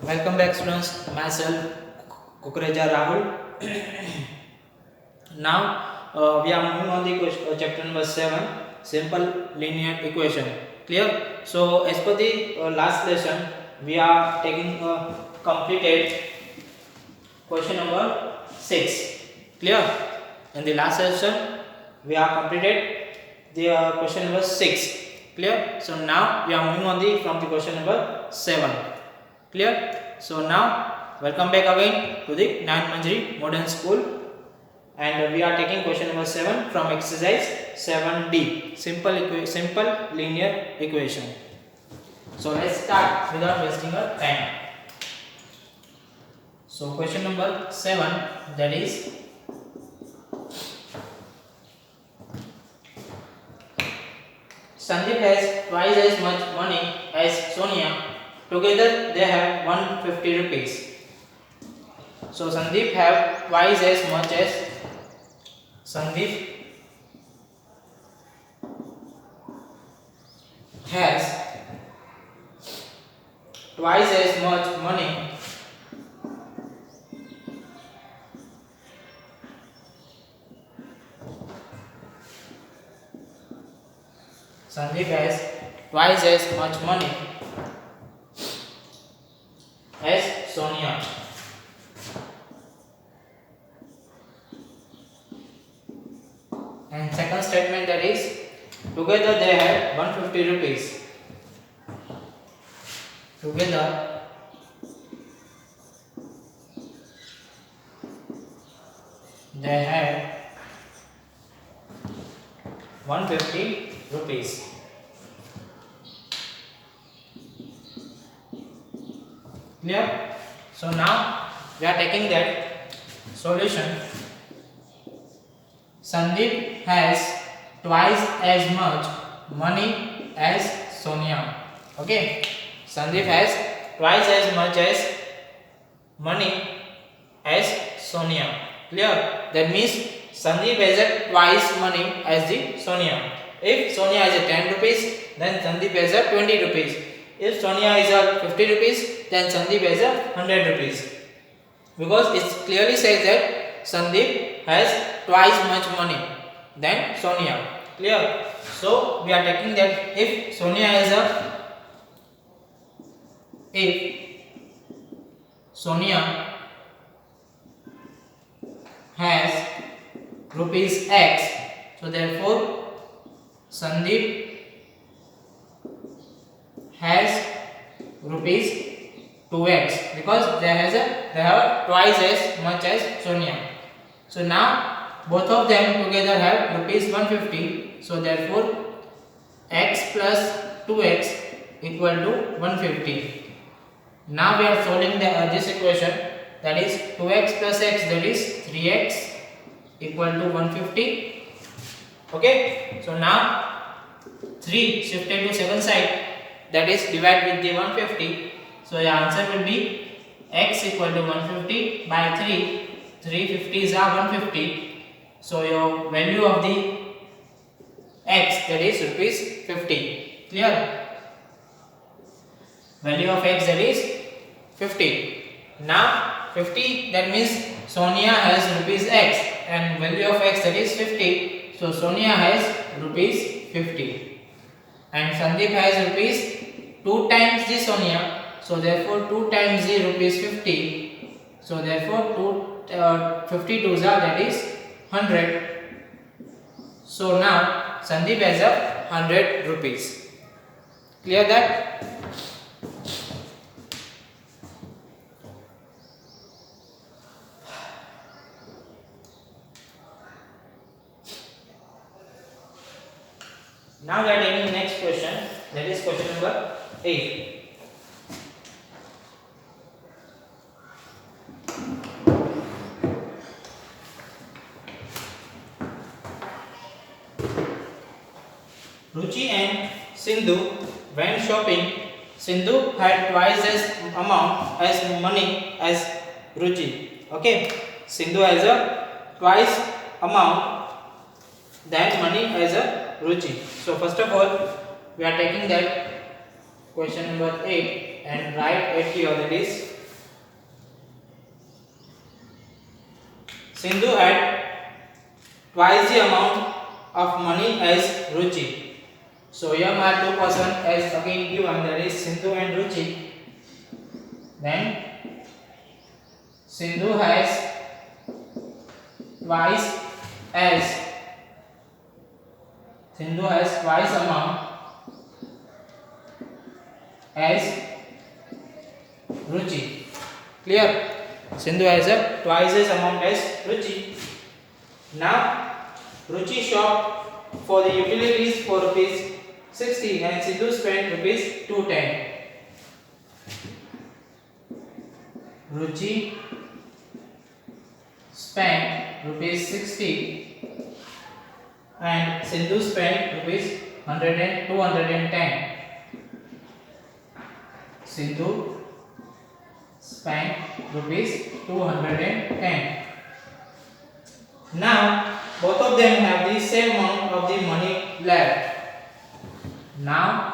Welcome back, students. Myself, Kukureja Rahul. Now we are moving on the chapter number 7, simple linear equation. Clear? So, as per the last lesson, we are taking completed question number 6. Clear? In the last session, we are completed the question number 6. Clear? So now we are moving on from the question number 7. Clear? So now welcome back again to the Nine Manjari Modern School, and we are taking question number 7 from exercise 7D, simple linear equation. So let's start without wasting our time. So question number 7, that is Sandeep has twice as much money as Sonia. Together they have 150 rupees. So Sandeep have twice as much as Sandeep has twice as much money Sandeep has twice as much money as Sonia. And second statement, that is together they have 150 rupees. Together they have 150 rupees. Clear? So now we are taking that solution. Sandeep has twice as much money as Sonia. Okay, Sandeep has twice as much as money as Sonia. Clear? That means Sandeep has a twice money as the Sonia. If Sonia has a 10 rupees, then Sandeep has a 20 rupees. If Sonia has a 50 rupees, then Sandeep has a 100 rupees. Because it clearly says that Sandeep has twice much money than Sonia. Clear? So we are taking that if Sonia has rupees X, so therefore Sandeep has rupees 2x, because they have twice as much as Sonia. So now both of them together have rupees 150. So therefore x plus 2x equal to 150. Now we are solving this equation, that is 2x plus x, that is 3x equal to 150. Okay. So now 3 shifted to 7 side, that is divide with the 150. So your answer will be x equal to 150 by 3. 350s are 150. So your value of the x, that is rupees 50. Clear? Value of x, that is 50. Now 50, that means Sonia has rupees x, and value of x, that is 50. So Sonia has rupees 50, and Sandeep has rupees 2 times the Sonia. So therefore 2 times the rupees 50. So therefore 52s are, that is 100. So now Sandeep has a 100 rupees. Clear that? Now we are taking the next question, that is question number 8. Ruchi and Sindhu went shopping. Sindhu had twice as amount as money as Ruchi. Okay, Sindhu has a twice amount than money as a Ruchi. So first of all, we are taking that question number 8 and write it here, that is Sindhu had twice the amount of money as Ruchi. So here my two persons as again given, that is Sindhu and Ruchi. Then Sindhu has twice amount as Ruchi. Clear? Sindhu has a twice as amount as Ruchi. Now Ruchi shopped for the utilities for rupees 60 and Sindhu spent rupees 210. Ruchi spent rupees 60 and Sindhu spent rupees 210. Sindhu spent rupees 210. Now both of them have the same amount of the money left. Now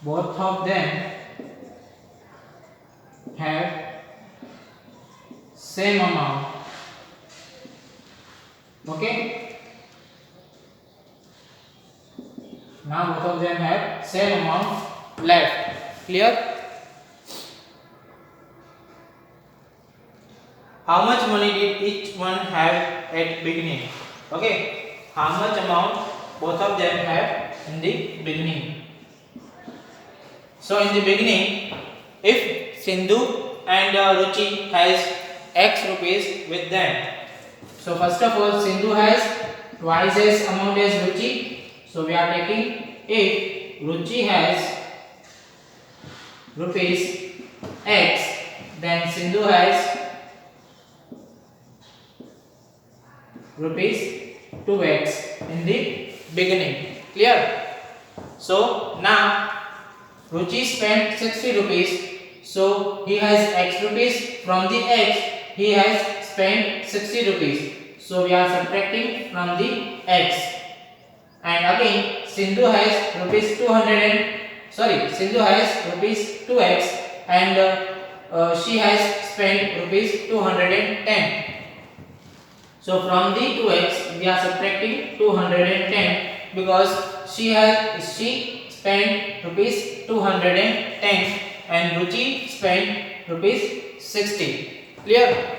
both of them have same amount. Okay, now both of them have same amount left. Clear? How much money did each one have at beginning? Okay, how much amount both of them have in the beginning? So in the beginning, if Sindhu and Ruchi has X rupees with them, so first of all Sindhu has twice as amount as Ruchi. So we are taking, if Ruchi has rupees X, then Sindhu has rupees 2x in the beginning. Clear? So now Ruchi spent 60 rupees, so he has X rupees. From the X he has spent 60 rupees, so we are subtracting from the X. And again Sindhu has rupees 2x and she has spent rupees 210. So from the 2x we are subtracting 210 because she spent rupees 210 and Ruchi spent rupees 60. Clear?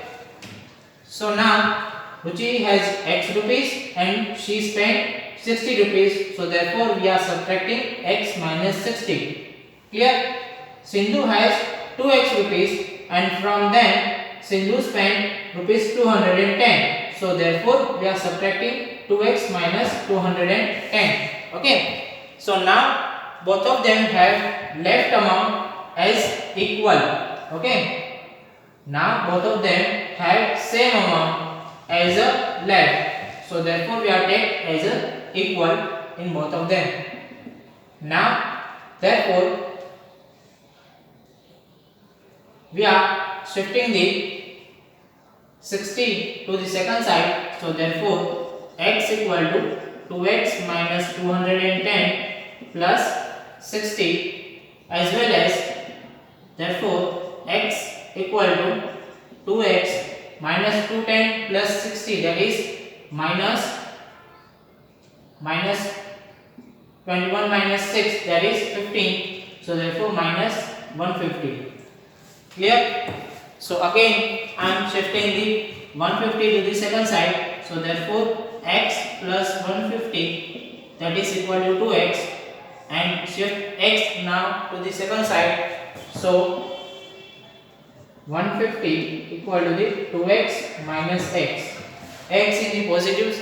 So now Ruchi has X rupees and she spent 60 rupees, so therefore we are subtracting X minus 60. Clear? Sindhu has 2x rupees and from them Sindhu spent rupees 210, so therefore we are subtracting 2x minus 210. Okay, so now both of them have left amount as equal. Okay, now both of them have same amount as a left, so therefore we are take as a equal in both of them. Now therefore we are shifting the 60 to the second side, so therefore x equal to 2x minus 210 plus 60, as well as therefore x equal to 2x minus 210 plus 60, that is minus 21 minus 6, that is 15, so therefore minus 150. Clear? So again I am shifting the 150 to the second side, so therefore x plus 150, that is equal to 2x, and shift x now to the second side, so 150 equal to the 2x minus x in the positives,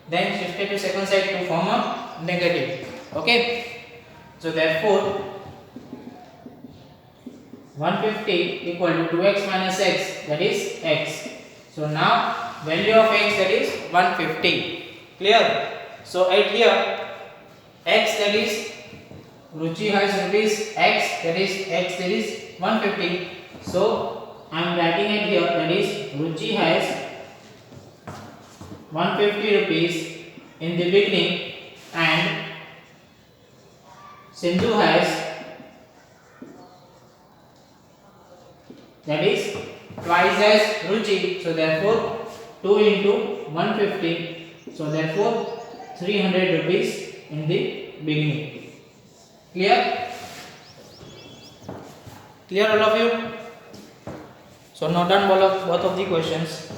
then shifted to second side to form a negative. Okay, so therefore 150 equal to 2x minus x, that is x. So now value of x, that is 150. Clear? So at here x, that is Ruchi has rupees x, that is 150. So I am writing it here, that is Ruchi has 150 rupees in the beginning and Sindhu has that is twice as Ruchi. So therefore 2 into 150. So therefore 300 rupees in the beginning. Clear? Clear all of you? So note down both of the questions.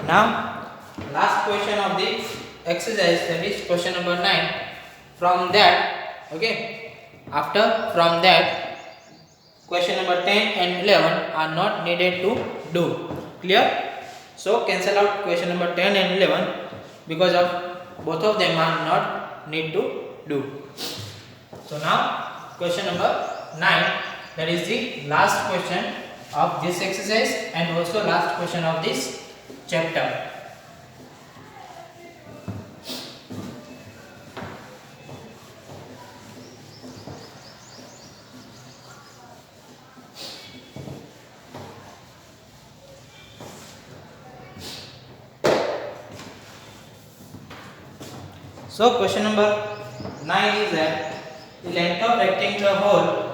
Now, last question of the exercise, that is question number 9. From that, okay, from that, question number 10 and 11 are not needed to do. Clear? So, cancel out question number 10 and 11 because of both of them are not need to do. So, now, question number 9, that is the last question of this exercise and also last question of this chapter. So question number 9 is that the length of rectangular hole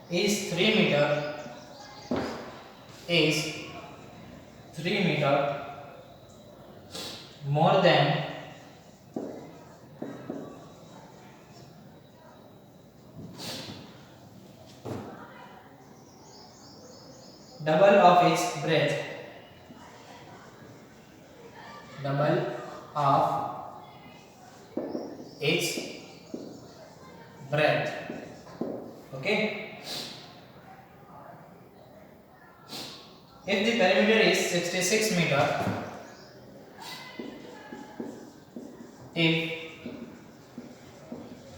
is 3 meter more than double of its breadth. Double of its breadth. Okay. If the perimeter is 66 meter, if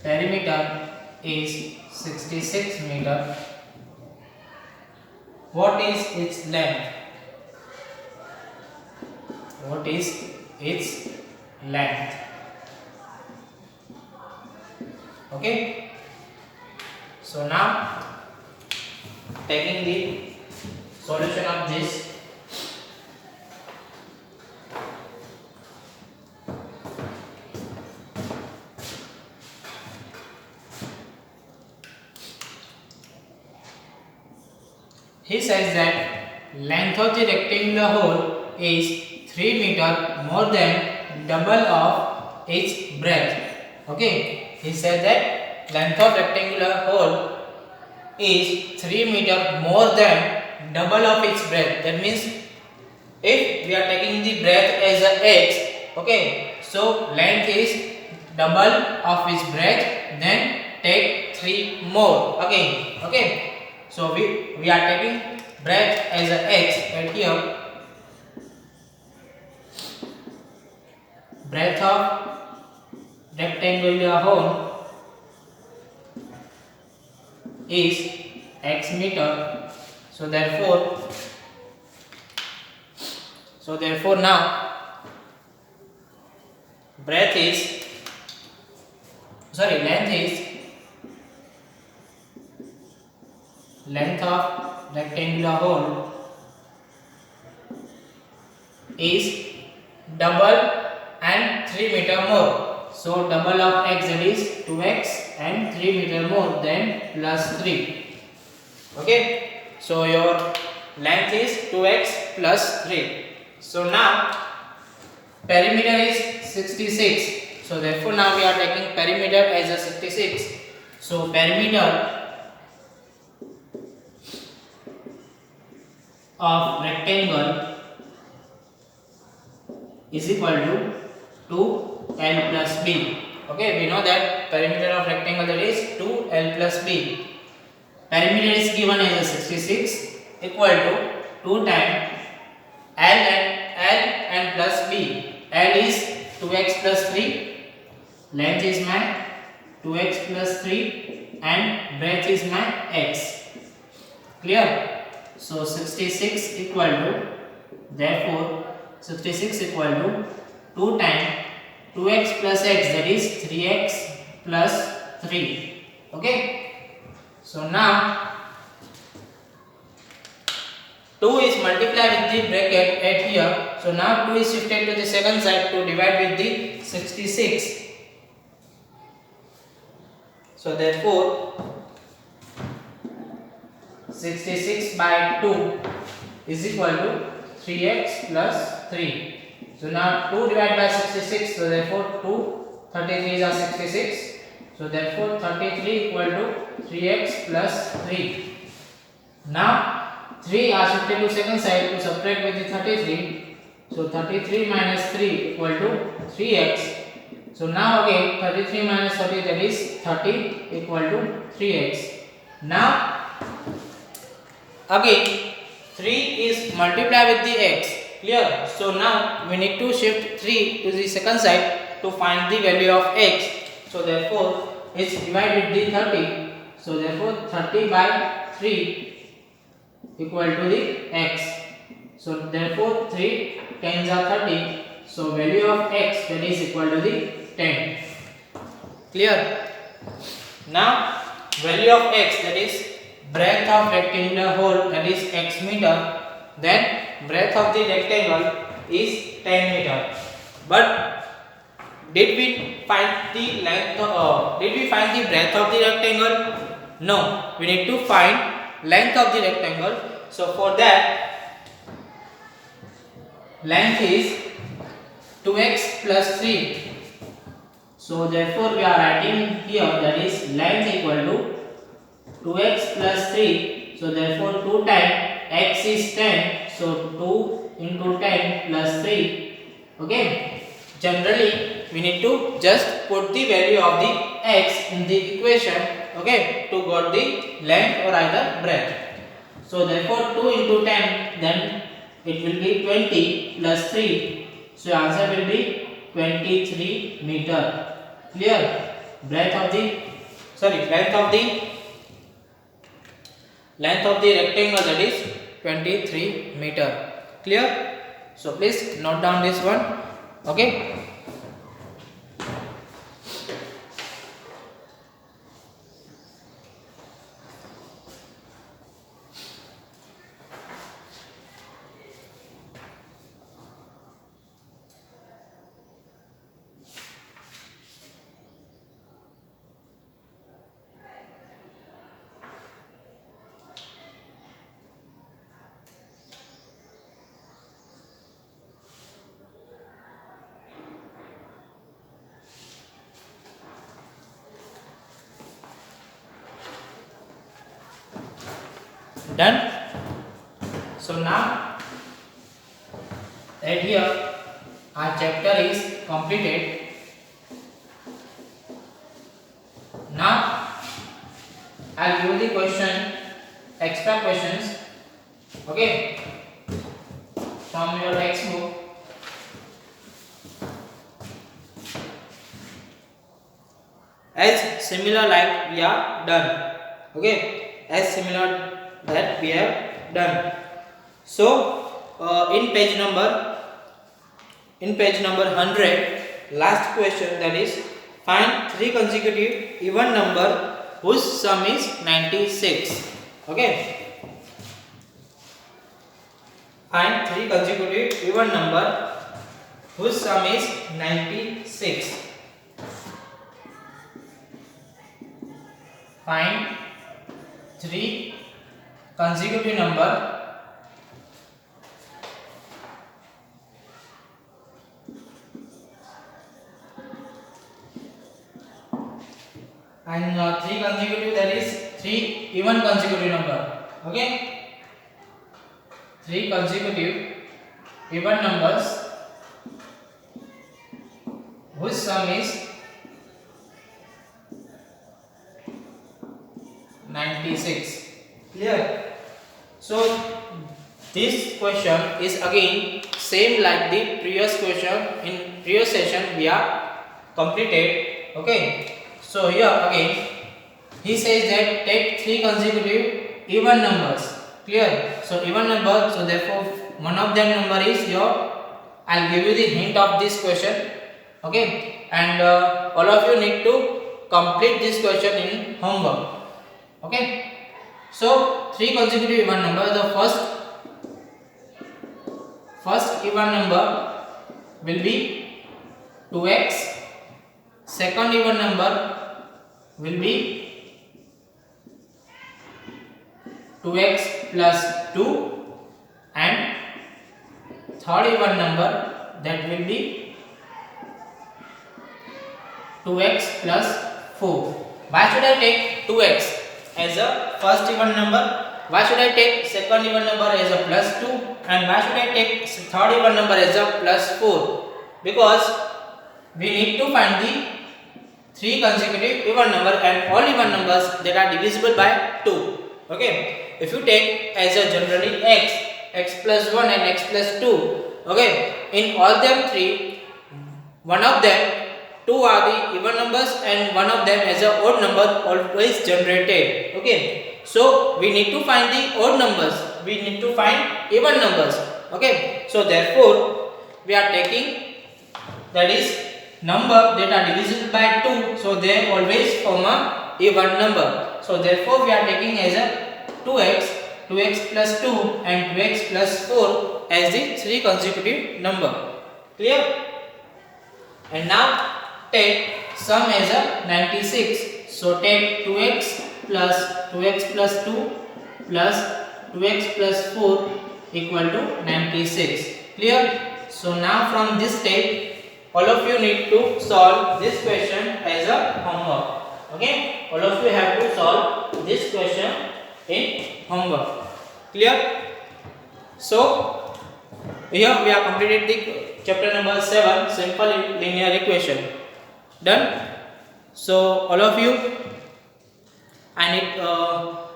perimeter is 66 meter, what is its length? What is its length? Okay. So now taking the solution of this, he says that length of the rectangular hole is 3 meter more than double of its breadth. Okay, he said that length of rectangular hole is 3 meter more than double of its breadth. That means if we are taking the breadth as a x, okay, so length is double of its breadth, then take 3 more again. Okay, so we are taking breadth as a x, and here breadth of rectangular hole is x meter. So therefore now length is length of rectangular hole is double and 3 meter more. So double of x, that is 2x, and 3 meter more, then plus 3. Okay, so your length is 2x plus 3. So now perimeter is 66. So therefore now we are taking perimeter as a 66. So perimeter of rectangle is equal to 2l plus b. Okay, we know that perimeter of rectangle, that is 2l plus b. Perimeter is given as a 66 equal to 2 times L and plus b. L is 2x plus 3, length is my 2x plus 3 and breadth is my x. Clear? So 66 equal to, therefore 66 equal to 2 times 2x plus x, that is 3x plus 3. Okay. So now 2 is multiplied with the bracket at here. So now 2 is shifted to the second side to divide with the 66. So therefore 66 by 2 is equal to 3x plus 3. So now 2 divided by 66. So therefore 2 33 are 66. So therefore 33 equal to 3x plus 3. Now 3 are shifted to second side to subtract with the 33. So 33 minus 3 equal to 3x. So now again 33 minus 30, that is 30 equal to 3x. Now again 3 is multiplied with the x. Clear? So now we need to shift 3 to the second side to find the value of x. So therefore it's divided with the 30. So therefore 30 by 3 equal to the x. So therefore 3 tens are 30. So value of x, that is equal to the 10. Clear? Now value of x, that is breadth of rectangular hole, that is x meter. Then breadth of the rectangle is 10 meter. But did we find the length? Did we find the breadth of the rectangle? No. We need to find length of the rectangle. So for that, length is 2x plus 3. So therefore we are writing here, that is length equal to 2x plus 3. So therefore 2 times x is 10. So 2 into 10 plus 3. Okay. Generally we need to just put the value of the x in the equation, okay, to get the length or either breadth. So therefore 2 into 10, then it will be 20 plus 3. So answer will be 23 meter. Clear? Length of the rectangle, that is 23 meter. Clear? So please note down this one. Okay. Done. So now at here our chapter is completed. Now I'll give you the question, extra questions, okay, from your textbook. As similar like we are done, okay, as similar that we have done. So in page number 100, last question, that is find 3 consecutive even number whose sum is 96. Okay, find 3 consecutive even number whose sum is 96. Find 3 consecutive number and 3 consecutive, that is 3 even consecutive number. Okay, 3 consecutive even numbers whose sum is 96. Clear? So this question is again same like the previous question. In previous session we are completed. Okay, so here again he says that take 3 consecutive even numbers. Clear? So even number, so therefore one of them number is your, I'll give you the hint of this question. Okay, and all of you need to complete this question in homework. Okay, so 3 consecutive even number. The first even number will be 2x. Second even number will be 2x plus 2, and third even number, that will be 2x plus 4. Why should I take 2x as a first even number? Why should I take second even number as a plus 2? And why should I take third even number as a plus 4? Because we need to find the 3 consecutive even number and all even numbers that are divisible by 2. Okay, if you take as a generally x plus 1 and x plus 2, okay, in all them 3, one of them 2 are the even numbers and one of them as a odd number always generated. Okay, so we need to find the odd numbers, we need to find even numbers. Okay, so therefore we are taking, that is number that are divisible by 2, so they always form a even number. So therefore we are taking as a 2x plus 2 and 2x plus 4 as the 3 consecutive number. Clear? And now take sum as a 96. So take 2x plus 2 plus 2x plus 4 equal to 96. Clear? So now from this step all of you need to solve this question as a homework. Okay, all of you have to solve this question in homework. Clear? So here we have completed the chapter number 7, simple linear equation. Done? So all of you, I need all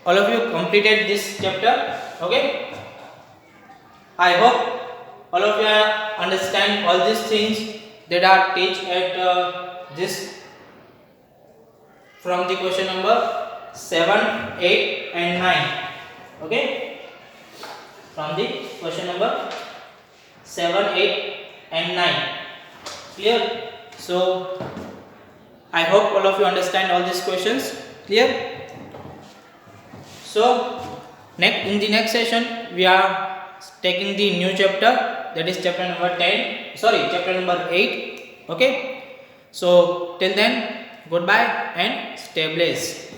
of you completed this chapter. Okay, I hope all of you understand all these things that are taught at this from the question number 7, 8 and 9. Okay, from the question number 7, 8 and 9. Clear? So I hope all of you understand all these questions. Clear? So in the next session we are taking the new chapter, that is chapter number 8. Okay, so till then, goodbye and stay blessed.